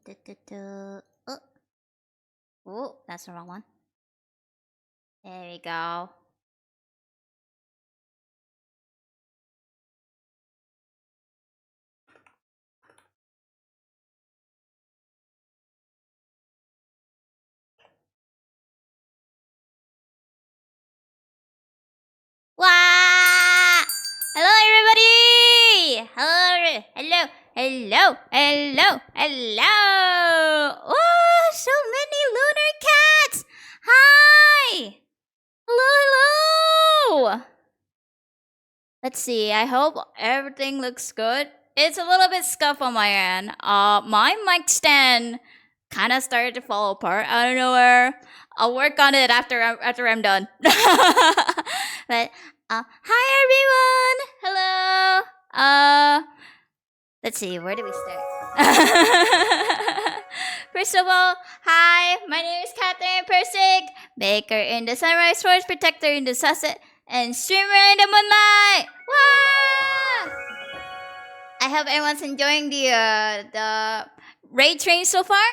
Oh, oh, that's the wrong one. There we go. Wow! Hello, everybody! Hello! Oh, so many lunar cats! Hi! Hello! Let's see, I hope everything looks good. It's a little bit scuffed on my end. My mic stand kind of started to fall apart out of nowhere. I'll work on it after I'm done. But hi everyone. Hello. Let's see. Where do we start? First of all, hi. My name is Katheryne Persik, baker in the sunrise, forest protector in the sunset, and streamer in the moonlight. Wow! I hope everyone's enjoying the raid train so far.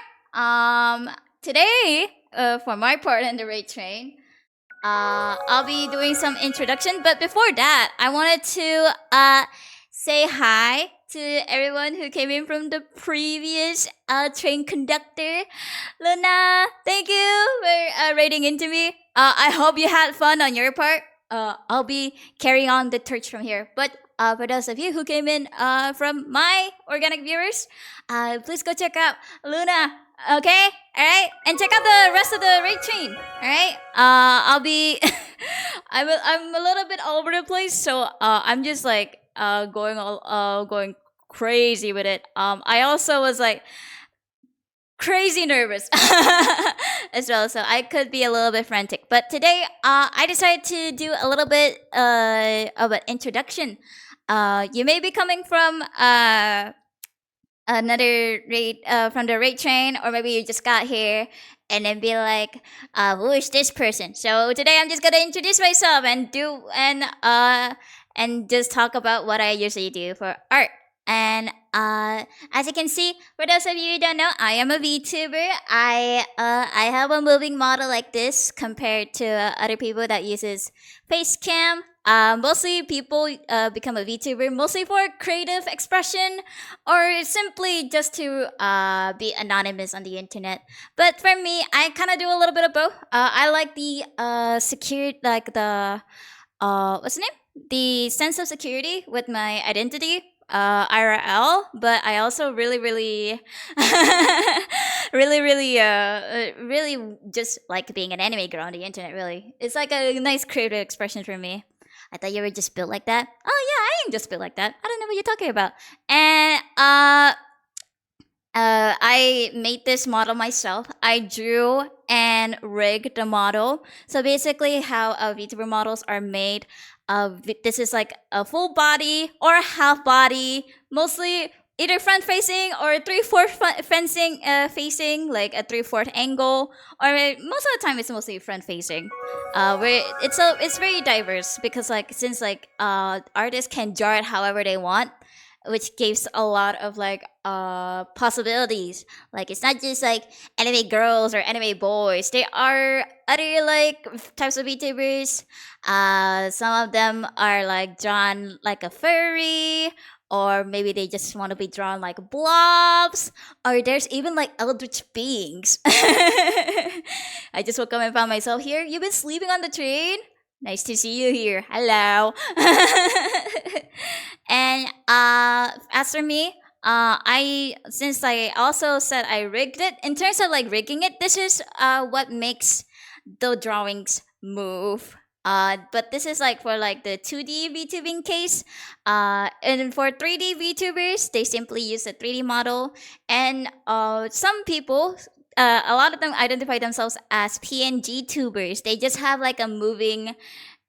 Today, for my part in the raid train, I'll be doing some introduction. But before that, I wanted to say hi to everyone who came in from the previous train conductor. Luna, thank you for raiding into me. I hope you had fun on your part. I'll be carrying on the torch from here. But for those of you who came in from my organic viewers, please go check out Luna. Okay, all right, and check out the rest of the raid train. All right, I'll be. I'm a little bit all over the place, so I'm just like going crazy with it. I also was like crazy nervous as well, so I could be a little bit frantic. But today, I decided to do a little bit of an introduction. You may be coming from another raid from the raid train, or maybe you just got here and then be like, who is this person? So today I'm just gonna introduce myself and just talk about what I usually do for art. And as you can see, for those of you who don't know, I am a VTuber. I have a moving model like this compared to other people that uses face cam. Mostly people become a VTuber mostly for creative expression or simply just to be anonymous on the internet. But for me, I kind of do a little bit of both. I like the secure, like the what's the name? The sense of security with my identity. IRL, but I also really, really just like being an anime girl on the internet. Really, it's like a nice creative expression for me. I thought you were just built like that. Oh yeah, I am just built like that. I don't know what you're talking about. And I made this model myself. I drew and rigged the model. So basically, how VTuber models are made. This is like a full body or a half body, mostly either front facing or 3/4 fencing facing, like a 3/4 angle, or most of the time it's mostly front facing. Where it's very diverse because since artists can draw it however they want, which gives a lot of possibilities. Like it's not just like anime girls or anime boys. There are other types of VTubers. Some of them are like drawn like a furry, or maybe they just want to be drawn like blobs, or there's even like eldritch beings. I just woke up and found myself here. You've been sleeping on the train? Nice to see you here. Hello. And as for me, I since I also said I rigged it. In terms of like rigging it, this is what makes the drawings move. But this is like for like the 2D VTubing case. And for 3D VTubers, they simply use a 3D model. And some people, a lot of them identify themselves as PNG tubers. They just have like a moving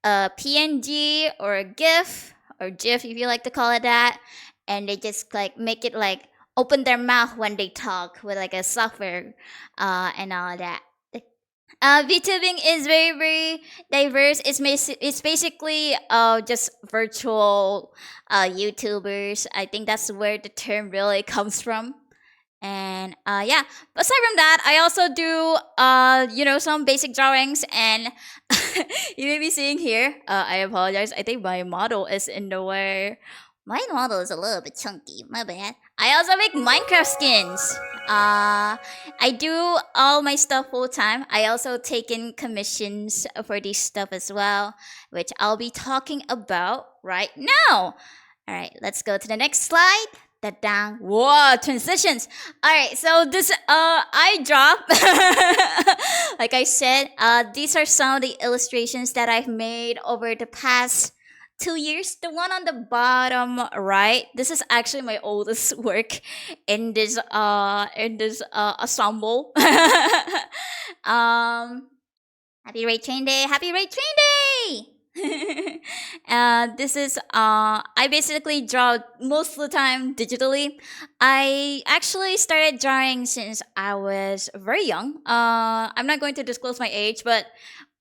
PNG or a GIF or GIF if you like to call it that, and they just like make it like open their mouth when they talk with like a software and all that. VTubing is very diverse. It's basically just virtual YouTubers. I think that's where the term really comes from. And yeah, aside from that, I also do some basic drawings. And you may be seeing here. I apologize. I think my model is in the way. My model is a little bit chunky. My bad. I also make Minecraft skins. I do all my stuff full time. I also take in commissions for these stuff as well, which I'll be talking about right now. All right, let's go to the next slide. That down. Whoa, transitions. All right, so this I draw. Like I said, these are some of the illustrations that I've made over the past 2 years. The one on the bottom right, this is actually my oldest work in this ensemble. Happy Ray Train Day! Happy Ray Train Day! This is I basically draw most of the time digitally. I actually started drawing since I was very young. I'm not going to disclose my age, but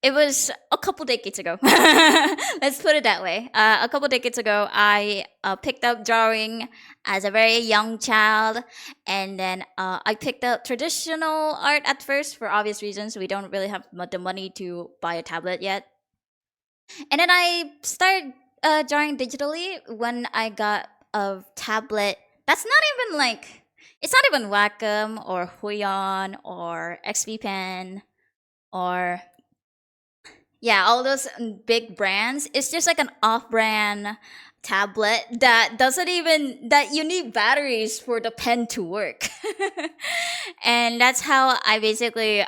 it was a couple decades ago. Let's put it that way. A couple decades ago, I picked up drawing as a very young child, and then I picked up traditional art at first for obvious reasons. We don't really have the money to buy a tablet yet. And then I started drawing digitally when I got a tablet. That's not even like, it's not even Wacom or Huion or XP Pen or, yeah, all those big brands. It's just like an off brand tablet that doesn't even, that you need batteries for the pen to work. And that's how I basically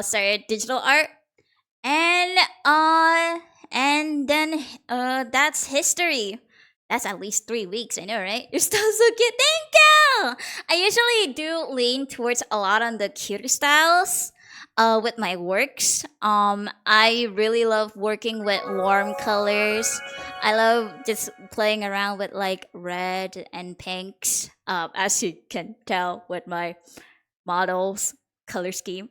started digital art. And then that's history. That's at least 3 weeks, I know, right? You're still so cute. Thank you. I usually do lean towards a lot on the cuter styles with my works. I really love working with warm colors. I love just playing around with like red and pinks, as you can tell with my model's color scheme.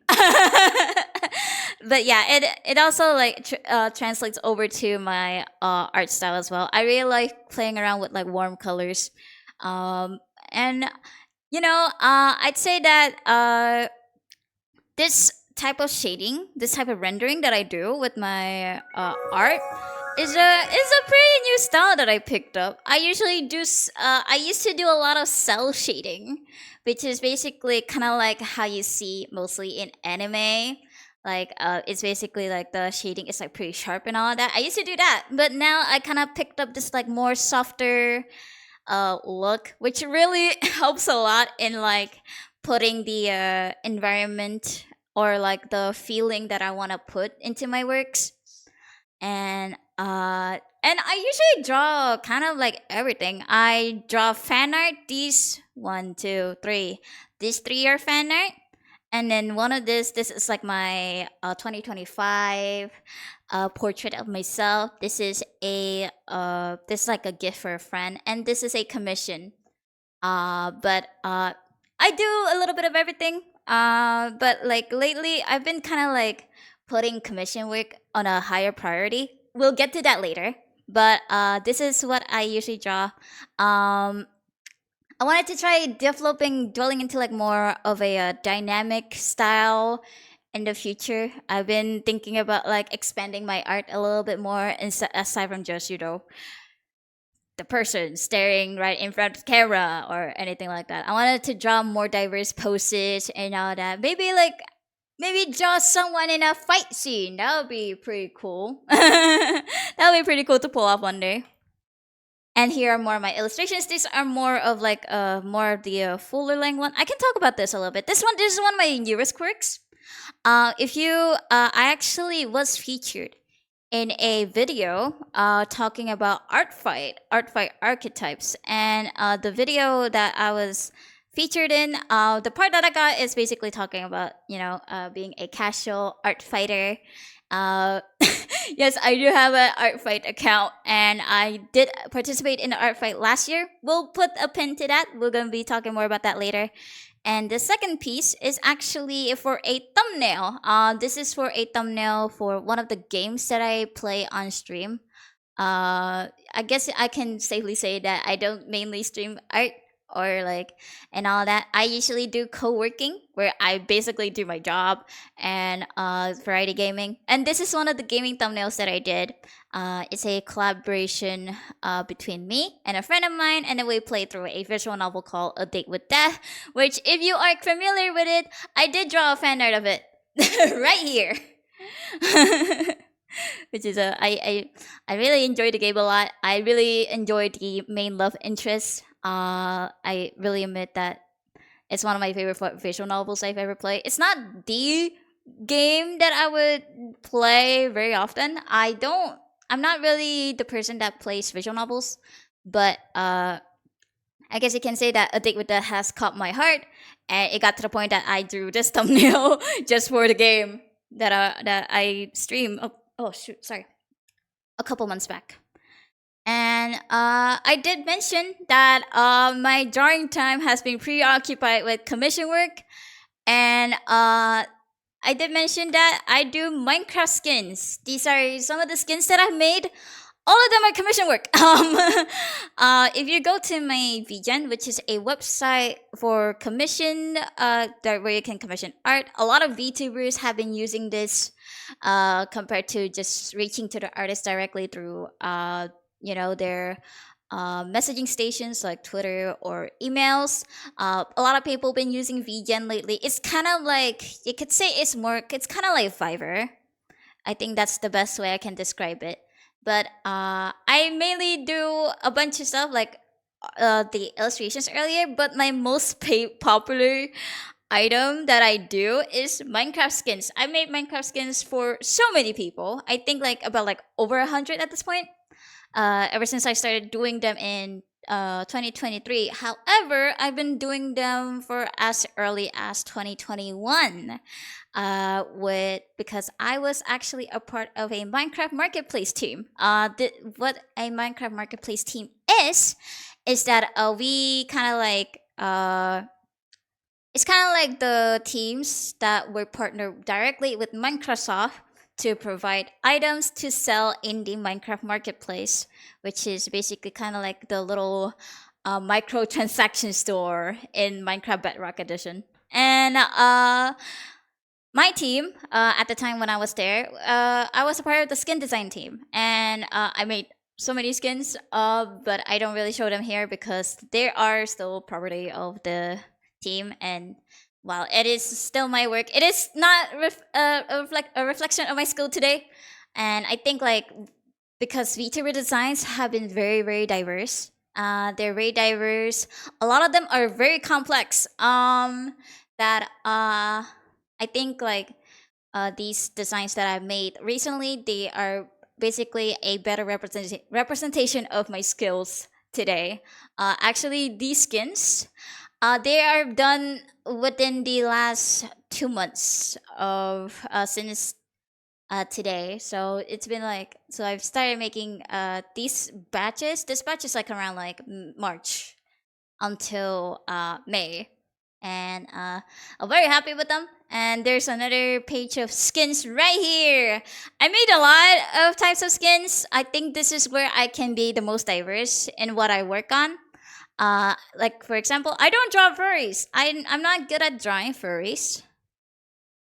But yeah, it also like translates over to my art style as well. I really like playing around with like warm colors, and I'd say that this type of shading, this type of rendering that I do with my art is a pretty new style that I picked up. I usually do. I used to do a lot of cell shading, which is basically kind of like how you see mostly in anime. Like it's basically like the shading is like pretty sharp and all that. I used to do that, but now I kind of picked up this like more softer look, which really helps a lot in like putting the environment or like the feeling that I want to put into my works. And I usually draw kind of like everything. I draw fan art. These one, two, three. These three are fan art. And then one of this is like my 2025 portrait of myself. This is this is like a gift for a friend, and this is a commission. But I do a little bit of everything. But like lately, I've been kind of like putting commission work on a higher priority. We'll get to that later. But this is what I usually draw. I wanted to try dwelling into like more of a dynamic style in the future. I've been thinking about like expanding my art a little bit more aside from just, the person staring right in front of the camera or anything like that. I wanted to draw more diverse poses and all that. Maybe draw someone in a fight scene. That would be pretty cool. That would be pretty cool to pull off one day. And here are more of my illustrations. These are more of like more of the fuller length one. I can talk about this a little bit. This is one of my newest works. I actually was featured in a video talking about art fight archetypes, and the video that I was featured in, the part that I got is basically talking about being a casual art fighter. Yes, I do have an art fight account, and I did participate in the art fight last year. We'll put a pin to that. We're gonna be talking more about that later. And the second piece is actually for a thumbnail. This is for a thumbnail for one of the games that I play on stream. I guess I can safely say that I don't mainly stream art. or like and all that. I usually do co-working where I basically do my job and variety gaming. And this is one of the gaming thumbnails that I did. It's a collaboration between me and a friend of mine, and then we played through a visual novel called A Date with Death, which if you are familiar with it, I did draw a fan art of it right here. Which is I really enjoyed the game a lot. I really enjoyed the main love interest. I really admit that it's one of my favorite visual novels I've ever played. It's not the game that I would play very often. I'm not really the person that plays visual novels, but I guess you can say that A Date with That has caught my heart, and it got to the point that I drew this thumbnail just for the game that I stream. Oh shoot, sorry, a couple months back. And I did mention that my drawing time has been preoccupied with commission work, and I did mention that I do Minecraft skins. These are some of the skins that I've made. All of them are commission work. If you go to my VGen, which is a website for commission, where you can commission art, a lot of VTubers have been using this compared to just reaching to the artist directly through their messaging stations like Twitter or emails. A lot of people been using VGen lately. It's kind of like you could say it's kind of like Fiverr. I think that's the best way I can describe it. But I mainly do a bunch of stuff like the illustrations earlier. But my most popular item that I do is Minecraft skins. I made Minecraft skins for so many people. I think like about like over 100 at this point. Ever since I started doing them in 2023. However, I've been doing them for as early as 2021. Because I was actually a part of a Minecraft marketplace team. What a Minecraft marketplace team is that we kind of like it's kind of like the teams that were partnered directly with Microsoft to provide items to sell in the Minecraft marketplace, which is basically kind of like the little microtransaction store in Minecraft Bedrock Edition. And my team, at the time when I was there, I was a part of the skin design team, and I made so many skins, but I don't really show them here because they are still property of the team. And while it is still my work, it is not a reflection of my skill today. And I think like because VTuber designs have been very very diverse. They're very diverse. A lot of them are very complex. That I think like these designs that I've made recently, they are basically a better representation of my skills today. Actually, these skins, they are done within the last 2 months of since today. So it's been like I've started making these batches. This batch is like around like March until May, and I'm very happy with them. And there's another page of skins right here. I made a lot of types of skins. I think this is where I can be the most diverse in what I work on. Like for example, I don't draw furries. I'm not good at drawing furries.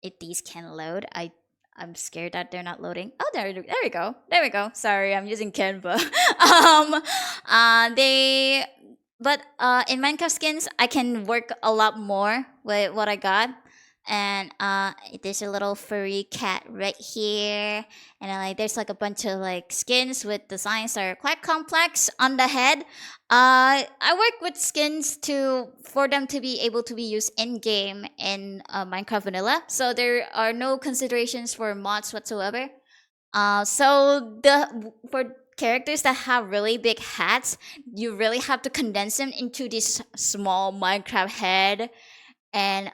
If these can load, I'm scared that they're not loading. Oh, there we go. There we go. Sorry, I'm using Canva. But in Minecraft skins, I can work a lot more with what I got. And there's a little furry cat right here, and there's like a bunch of like skins with designs that are quite complex on the head. I work with skins for them to be able to be used in game in Minecraft Vanilla, so there are no considerations for mods whatsoever. For characters that have really big hats, you really have to condense them into this small Minecraft head. And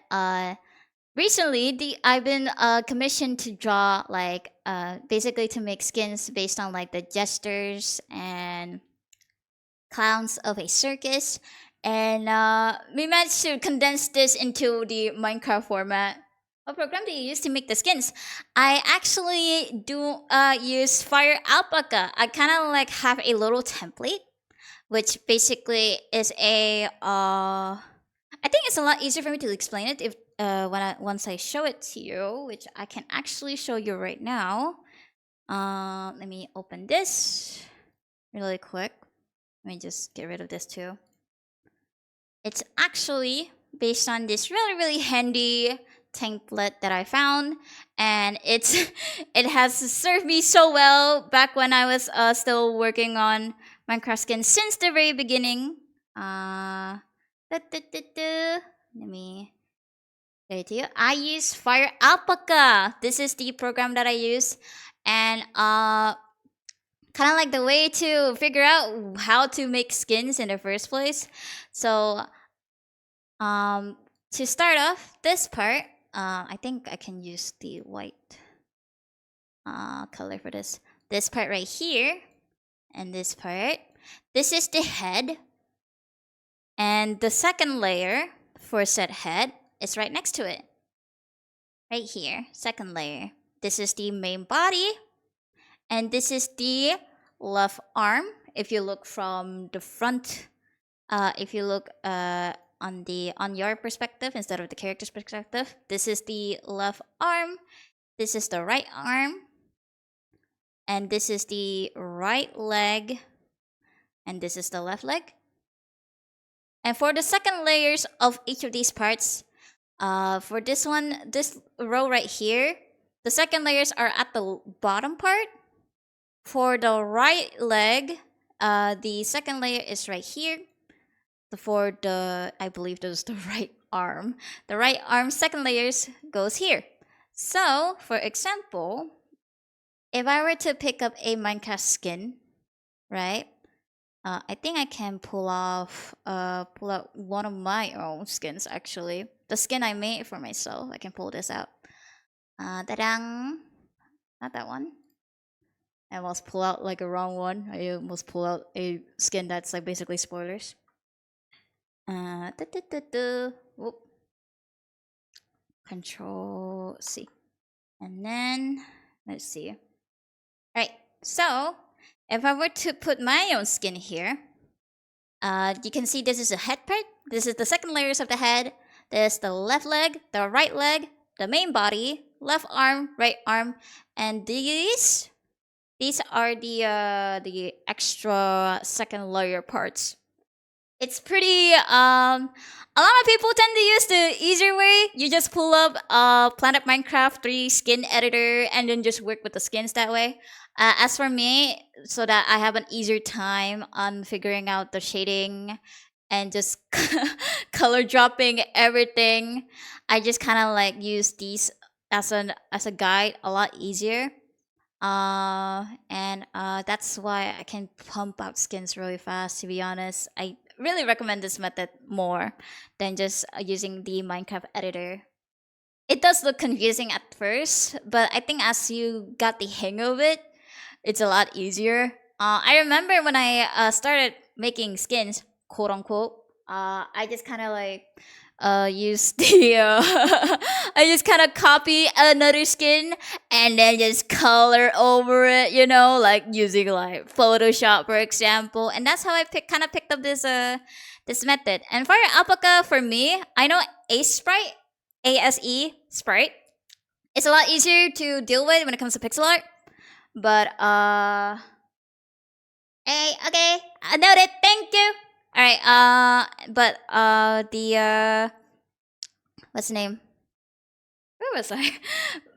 recently, I've been commissioned to draw like basically to make skins based on like the jesters and clowns of a circus, and we managed to condense this into the Minecraft format. What program do you use to make the skins? I actually do use Fire Alpaca. I kind of like have a little template which basically is a I think it's a lot easier for me to explain it if once I show it to you, which I can actually show you right now. Let me open this really quick. Let me just get rid of this too. It's actually based on this really handy template that I found, and it has served me so well back when I was still working on Minecraft skins since the very beginning. Let me get it to you. I use Fire Alpaca. This is the program that I use, and kind of like the way to figure out how to make skins in the first place. So to start off this part, I think I can use the white color for this. This part right here, and this part. This is the head, and the second layer for said head is right next to it. Right here, second layer. This is the main body, and this is the left arm. If you look from the front, if you look on your perspective instead of the character's perspective, this is the left arm, this is the right arm, and this is the right leg, and this is the left leg. And for the second layers of each of these parts, for this one, this row right here, the second layers are at the bottom part. For the right leg, the second layer is right here. For the, I believe this is the right arm. The right arm second layers goes here. So, for example, if I were to pick up a Minecraft skin, right? I think I can pull out one of my own skins actually. The skin I made for myself. I can pull this out. Ta-dang! Not that one. I almost pull out like a wrong one. I almost pull out a skin that's like basically spoilers. Whoop. Control C. And then, let's see. Alright, so if I were to put my own skin here, you can see this is a head part. This is the second layers of the head. There's the left leg, the right leg, the main body, left arm, right arm, and these are the extra second layer parts. It's pretty a lot of people tend to use the easier way. You just pull up Planet Minecraft 3 skin editor and then just work with the skins that way. As for me, so that I have an easier time on figuring out the shading and just color dropping everything, I just kind of like use these as a guide a lot easier. And that's why I can pump out skins really fast. To be honest, I really recommend this method more than just using the Minecraft editor. It does look confusing at first, but I think as you got the hang of it, it's a lot easier. I remember when I started making skins, quote unquote, I just kind of like use the I just kind of copy another skin and then just color over it, you know, like using like Photoshop for example, and that's how I kind of picked up this this method. And Fire Alpaca for me, I know ASE sprite, it's a lot easier to deal with when it comes to pixel art, but hey, okay, I noted, thank you. All right, but the what's the name? Where was I?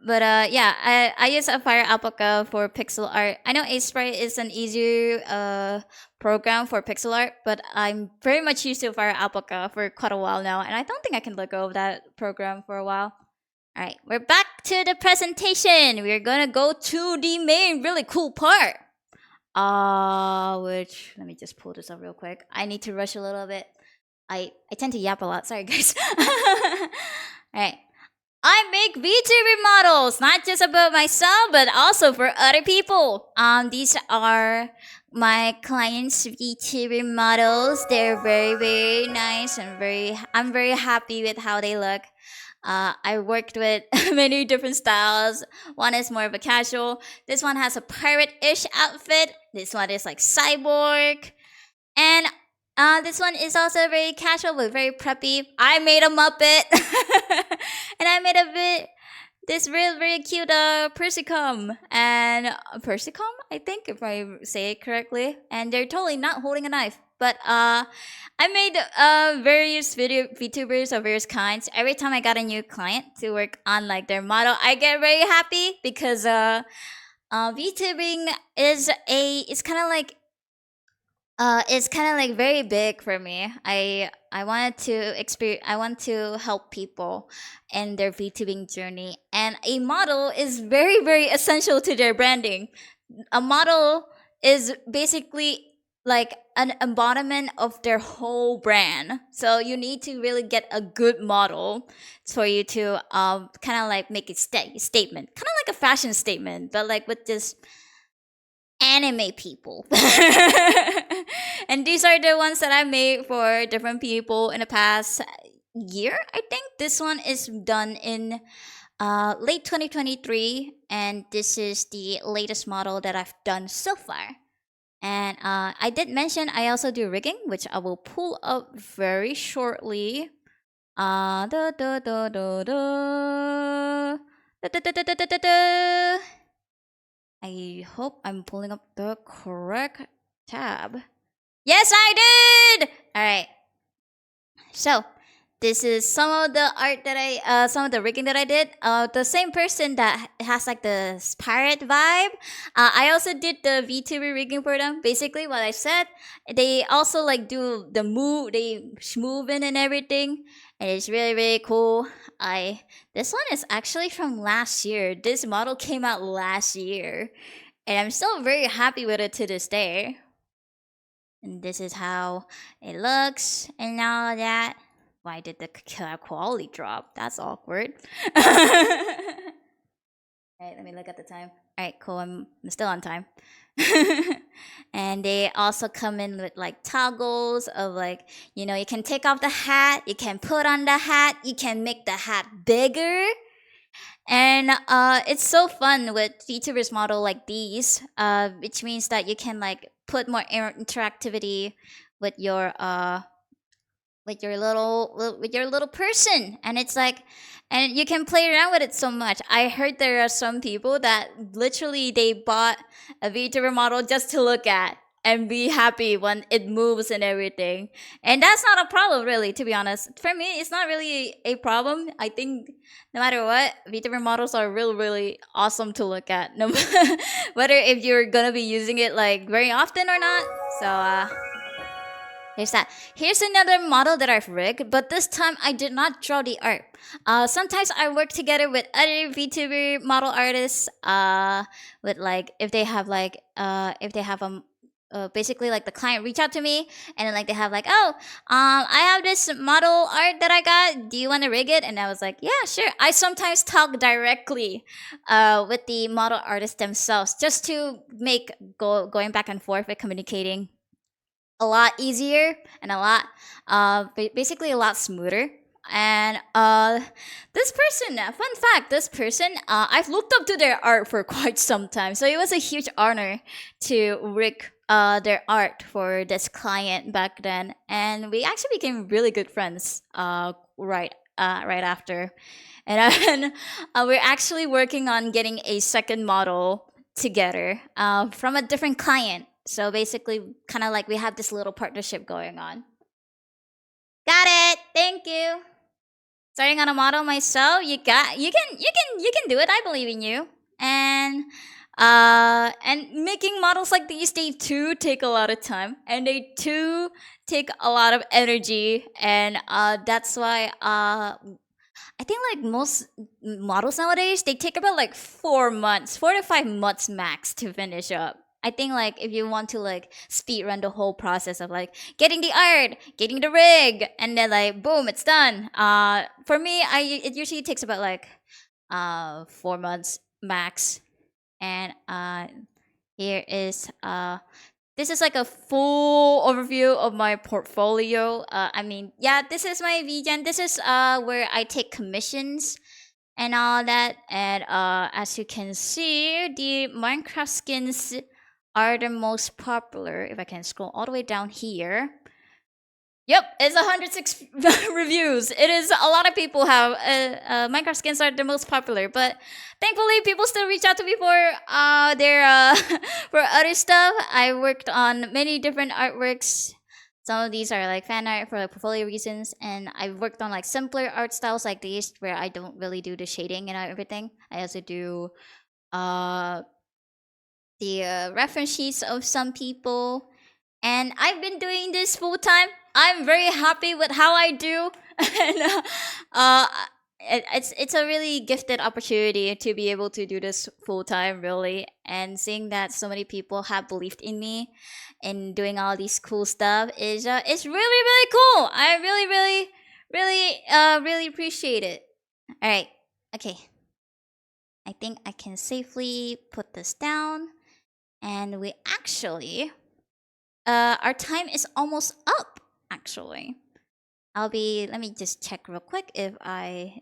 But yeah, I use a Fire Alpaca for pixel art. I know Sprite is an easier program for pixel art, but I'm very much used to Fire Alpaca for quite a while now, and I don't think I can let go of that program for a while. All right, we're back to the presentation. We're gonna go to the main, really cool part. Which let me just pull this up real quick. I need to rush a little bit. I tend to yap a lot. Sorry, guys. All right. I make VTuber models, not just about myself, but also for other people. These are my clients' VTuber models. They're very nice and I'm very happy with how they look. I worked with many different styles. One is more of a casual. This one has a pirate-ish outfit. This one is like cyborg. And this one is also very casual but very preppy. I made a Muppet, and I made a bit this real very cute persicum and persicum, I think, if I say it correctly. And they're totally not holding a knife. But I made various video VTubers of various kinds. Every time I got a new client to work on like their model, I get very happy because VTubing is it's kind of like it's kind of like very big for me. I wanted to experience. I want to help people in their VTubing journey, and a model is very essential to their branding. A model is basically like an embodiment of their whole brand. So you need to really get a good model for you to kind of like make a statement, kind of like a fashion statement, but like with this anime people. And these are the ones that I made for different people in the past year. I think this one is done in late 2023, and this is the latest model that I've done so far. And I did mention I also do rigging, which I will pull up very shortly. Da, da, da, da, da. Da, da, da, da, da, da, da. I hope I'm pulling up the correct tab. Yes, I did! Alright. So, this is some of the art that some of the rigging that I did. The same person that has like the pirate vibe. I also did the VTuber rigging for them. Basically, what I said. They also like do the move, they move in and everything. And it's really cool. This one is actually from last year. This model came out last year, and I'm still very happy with it to this day. And this is how it looks and all that. Why did the quality drop? That's awkward. Alright, let me look at the time. Alright, cool. I'm still on time. And they also come in with like toggles of like, you know, you can take off the hat, you can put on the hat, you can make the hat bigger. And it's so fun with VTubers model like these, which means that you can like put more interactivity with your little person, and it's like, and you can play around with it so much. I heard there are some people that literally they bought a VTuber model just to look at and be happy when it moves and everything. And that's not a problem, really, to be honest. For me, it's not really a problem. I think no matter what, VTuber models are really awesome to look at, no whether if you're gonna be using it like very often or not. So here's that. Here's another model that I've rigged, but this time I did not draw the art. Sometimes I work together with other VTuber model artists. With like if they have basically like the client reach out to me, and then like they have like, oh, I have this model art that I got, do you want to rig it? And I was like, yeah, sure. I sometimes talk directly with the model artists themselves, just to make going back and forth with communicating a lot easier and a lot basically a lot smoother. And this person, fun fact, this person, I've looked up to their art for quite some time, so it was a huge honor to rig their art for this client back then, and we actually became really good friends right after. And then we're actually working on getting a second model together from a different client. So basically, kind of like we have this little partnership going on. Got it. Thank you. Starting on a model myself, you can do it. I believe in you. And making models like these, they too take a lot of time, and they too take a lot of energy, and that's why I think like most models nowadays, they take about like 4 months, 4 to 5 months max to finish up. I think like if you want to like speed run the whole process of like getting the art, getting the rig, and then like boom, it's done. For me, it usually takes about like 4 months max. And here is this is like a full overview of my portfolio. I mean, yeah, this is my VGen. This is where I take commissions and all that. And as you can see, the Minecraft skins are the most popular. If I can scroll all the way down here. Yep, it's 106 reviews. It is a lot of people have Minecraft skins are the most popular, but thankfully people still reach out to me for their for other stuff. I worked on many different artworks. Some of these are like fan art for like portfolio reasons, and I've worked on like simpler art styles like these where I don't really do the shading and everything. I also do uh the reference sheets of some people, and I've been doing this full time. I'm very happy with how I do, and uh, it's a really gifted opportunity to be able to do this full time, really, and seeing that so many people have believed in me and doing all these cool stuff is it's really really cool. I really appreciate it. All right, okay. I think I can safely put this down, and we actually our time is almost up, actually. Let me just check real quick if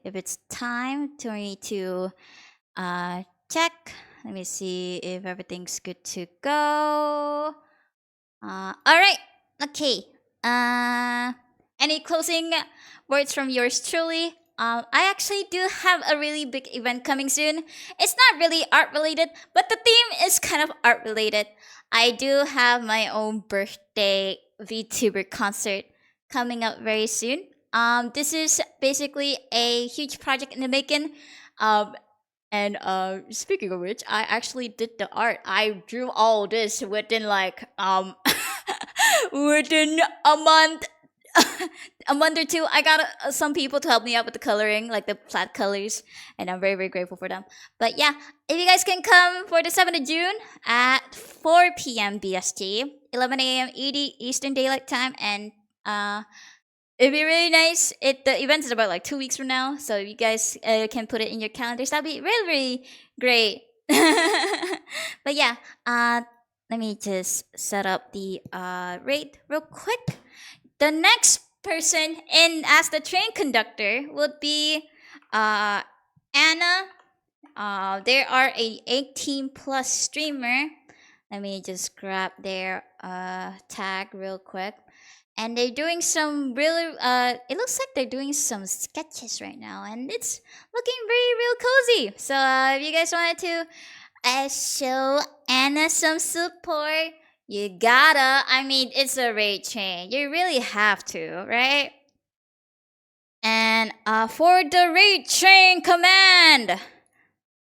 it's time to me to check. Let me see if everything's good to go. All right. Okay. Any closing words from yours truly? I actually do have a really big event coming soon. It's not really art related, but the theme is kind of art related. I do have my own birthday VTuber concert coming up very soon. This is basically a huge project in the making. And speaking of which, I actually did the art. I drew all this within like within a month. A month or two. I got some people to help me out with the coloring, like the flat colors, and I'm very very grateful for them. But yeah, if you guys can come for the 7th of June at 4 p.m. BST, 11 a.m. ED Eastern Daylight Time, and it'd be really nice. The event is about like 2 weeks from now, so if you guys can put it in your calendars, that'd be really really great. But yeah, let me just set up the rate real quick. The next person in as the train conductor would be Anna. They are a 18 plus streamer. Let me just grab their tag real quick. And they're doing some really it looks like they're doing some sketches right now, and it's looking very real cozy. So if you guys wanted to show Anna some support, you gotta. I mean, it's a raid chain. You really have to, right? And for the raid chain command, let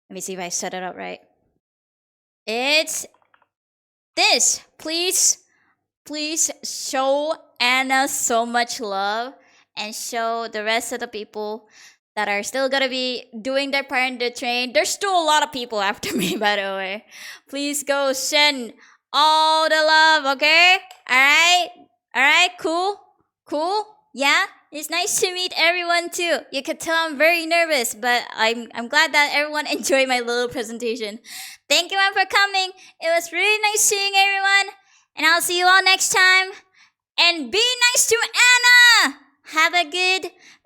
me see if I set it up right. It's this. Please show Anna so much love and show the rest of the people that are still gonna be doing their part in the train. There's still a lot of people after me, by the way. Please go send all the love, okay? Alright, cool, yeah? It's nice to meet everyone too. You could tell I'm very nervous, but I'm glad that everyone enjoyed my little presentation. Thank you everyone for coming. It was really nice seeing everyone, and I'll see you all next time. And be nice to Anna! Have a good